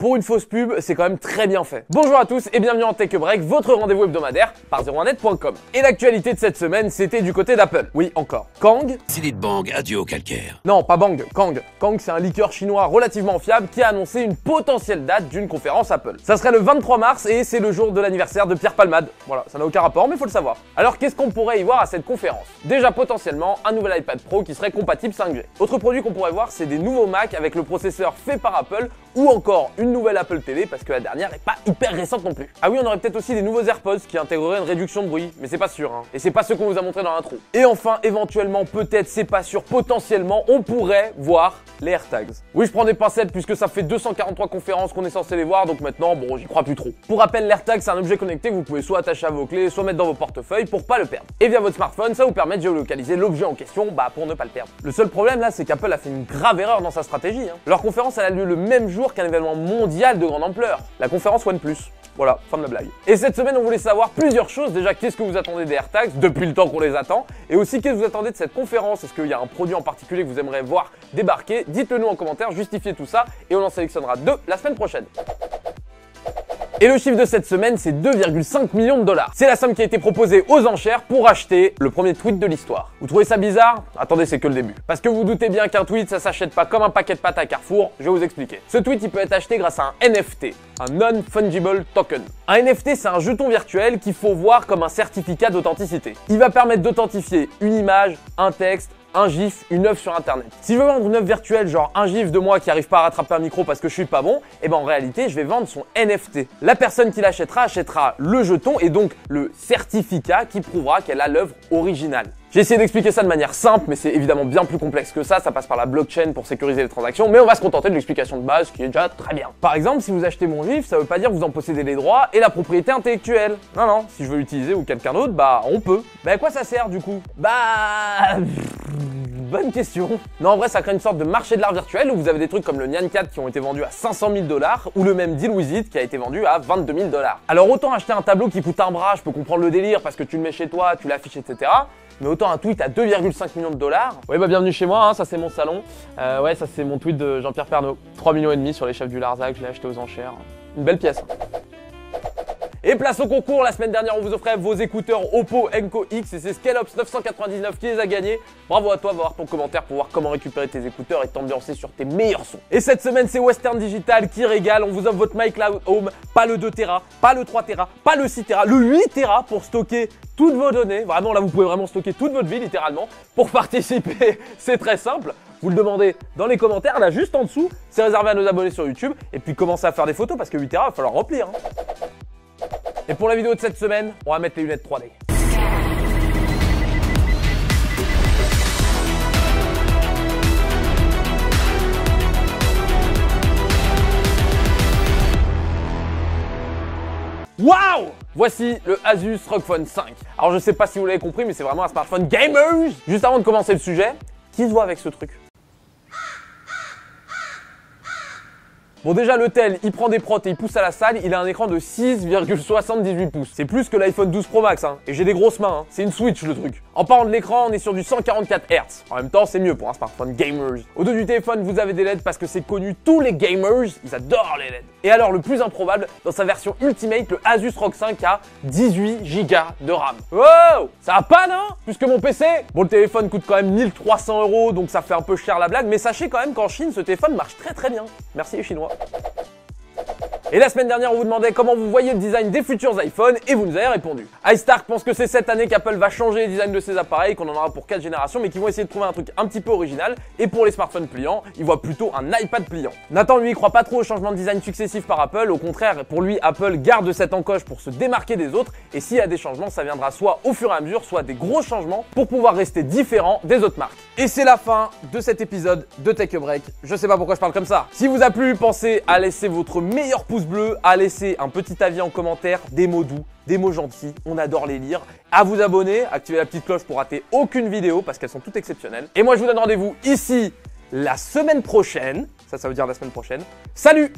pour une fausse pub, c'est quand même très bien fait. Bonjour à tous et bienvenue en Tech Break, votre rendez-vous hebdomadaire par 01net.com. Et l'actualité de cette semaine, c'était du côté d'Apple. Oui, encore. Kang. Silid Bang, adieu au calcaire. Non, pas Bang, Kang. Kang, c'est un liqueur chinois relativement fiable qui a annoncé une potentielle date d'une conférence Apple. Ça serait le 23 mars et c'est le jour de l'anniversaire de Pierre Palmade. Voilà, ça n'a aucun rapport, mais faut le savoir. Alors, qu'est-ce qu'on pourrait y voir à cette conférence? Déjà, potentiellement, un nouvel iPad Pro qui serait compatible 5G. Autre produit qu'on pourrait voir, c'est des nouveaux Mac avec le processeur fait par Apple ou encore une nouvelle Apple TV parce que la dernière est pas hyper récente non plus. Ah oui, on aurait peut-être aussi des nouveaux AirPods qui intégreraient une réduction de bruit, mais c'est pas sûr, hein. Et c'est pas ce qu'on vous a montré dans l'intro. Et enfin, éventuellement, peut-être, c'est pas sûr, potentiellement, on pourrait voir les AirTags. Oui, je prends des pincettes puisque ça fait 243 conférences qu'on est censé les voir, donc maintenant, bon, j'y crois plus trop. Pour rappel, l'AirTag, c'est un objet connecté que vous pouvez soit attacher à vos clés, soit mettre dans vos portefeuilles pour pas le perdre. Et via votre smartphone, ça vous permet de géolocaliser l'objet en question, pour ne pas le perdre. Le seul problème là, c'est qu'Apple a fait une grave erreur dans sa stratégie, hein. Leur conférence, elle a lieu le même jour qu'un événement mondial de grande ampleur, la conférence OnePlus. Voilà, fin de la blague. Et cette semaine, on voulait savoir plusieurs choses. Déjà, qu'est-ce que vous attendez des AirTags depuis le temps qu'on les attend? Et aussi, qu'est-ce que vous attendez de cette conférence? Est-ce qu'il y a un produit en particulier que vous aimeriez voir débarquer? Dites-le nous en commentaire, justifiez tout ça et on en sélectionnera 2 la semaine prochaine. Et le chiffre de cette semaine, c'est 2,5 millions de dollars. C'est la somme qui a été proposée aux enchères pour acheter le premier tweet de l'histoire. Vous trouvez ça bizarre? Attendez, c'est que le début. Parce que vous doutez bien qu'un tweet, ça s'achète pas comme un paquet de pâtes à Carrefour, je vais vous expliquer. Ce tweet, il peut être acheté grâce à un NFT, un Non-Fungible Token. Un NFT, c'est un jeton virtuel qu'il faut voir comme un certificat d'authenticité. Il va permettre d'authentifier une image, un texte, un gif, une œuvre sur internet. Si je veux vendre une œuvre virtuelle, genre un gif de moi qui arrive pas à rattraper un micro parce que je suis pas bon, et ben en réalité je vais vendre son NFT. La personne qui l'achètera achètera le jeton et donc le certificat qui prouvera qu'elle a l'œuvre originale. J'ai essayé d'expliquer ça de manière simple, mais c'est évidemment bien plus complexe que ça passe par la blockchain pour sécuriser les transactions, mais on va se contenter de l'explication de base qui est déjà très bien. Par exemple, si vous achetez mon gif, ça veut pas dire que vous en possédez les droits et la propriété intellectuelle. Non, non, si je veux l'utiliser ou quelqu'un d'autre, on peut. À quoi ça sert du coup? Bonne question. Non, en vrai, ça crée une sorte de marché de l'art virtuel où vous avez des trucs comme le Nyan Cat qui ont été vendus à 500 000 $ ou le même Deal With It qui a été vendu à 22 000 $. Alors autant acheter un tableau qui coûte un bras, je peux comprendre le délire parce que tu le mets chez toi, tu l'affiches, etc. Mais autant un tweet à 2,5 millions de dollars. Oui, bienvenue chez moi, hein, ça c'est mon salon. Ouais, ça c'est mon tweet de Jean-Pierre Pernaut. 3,5 millions sur les chefs du Larzac, je l'ai acheté aux enchères. Une belle pièce. Et place au concours, la semaine dernière on vous offrait vos écouteurs Oppo Enco X et c'est Scalops 999 qui les a gagnés. Bravo à toi, va voir ton commentaire pour voir comment récupérer tes écouteurs et t'ambiancer sur tes meilleurs sons. Et cette semaine c'est Western Digital qui régale, on vous offre votre MyCloud Home, pas le 2 Tera, pas le 3 Tera, pas le 6 Tera, le 8 Tera pour stocker toutes vos données. Vraiment là vous pouvez vraiment stocker toute votre vie littéralement. Pour participer c'est très simple. Vous le demandez dans les commentaires, là juste en dessous, c'est réservé à nos abonnés sur YouTube. Et puis commencez à faire des photos parce que 8 Tera va falloir remplir, hein. Et pour la vidéo de cette semaine, on va mettre les lunettes 3D. Waouh! Voici le Asus ROG Phone 5. Alors je sais pas si vous l'avez compris, mais c'est vraiment un smartphone gamers. Juste avant de commencer le sujet, qui se voit avec ce truc? Bon déjà le tel, il prend des protes et il pousse à la salle, il a un écran de 6,78 pouces. C'est plus que l'iPhone 12 Pro Max, hein. Et j'ai des grosses mains, hein. C'est une Switch le truc. En parlant de l'écran, on est sur du 144 Hz. En même temps, c'est mieux pour un smartphone gamers. Au dos du téléphone, vous avez des LED parce que c'est connu, tous les gamers, ils adorent les LED. Et alors le plus improbable, dans sa version Ultimate, le Asus ROG 5 a 18 Go de RAM. Wow! Ça va pas non? Plus que mon PC? Bon le téléphone coûte quand même 1300 €, donc ça fait un peu cher la blague, mais sachez quand même qu'en Chine, ce téléphone marche très bien. Merci les Chinois. Et la semaine dernière, on vous demandait comment vous voyez le design des futurs iPhones et vous nous avez répondu. iStark pense que c'est cette année qu'Apple va changer le design de ses appareils, qu'on en aura pour 4 générations, mais qu'ils vont essayer de trouver un truc un petit peu original. Et pour les smartphones pliants, il voit plutôt un iPad pliant. Nathan, lui, il croit pas trop aux changements de design successifs par Apple. Au contraire, pour lui, Apple garde cette encoche pour se démarquer des autres. Et s'il y a des changements, ça viendra soit au fur et à mesure, soit des gros changements pour pouvoir rester différent des autres marques. Et c'est la fin de cet épisode de Tech Break. Je sais pas pourquoi je parle comme ça. Si vous a plu, pensez à laisser votre meilleur pouce bleu, à laisser un petit avis en commentaire, des mots doux, des mots gentils, on adore les lire. À vous abonner, activer la petite cloche pour rater aucune vidéo parce qu'elles sont toutes exceptionnelles. Et moi je vous donne rendez-vous ici la semaine prochaine, ça veut dire la semaine prochaine. Salut!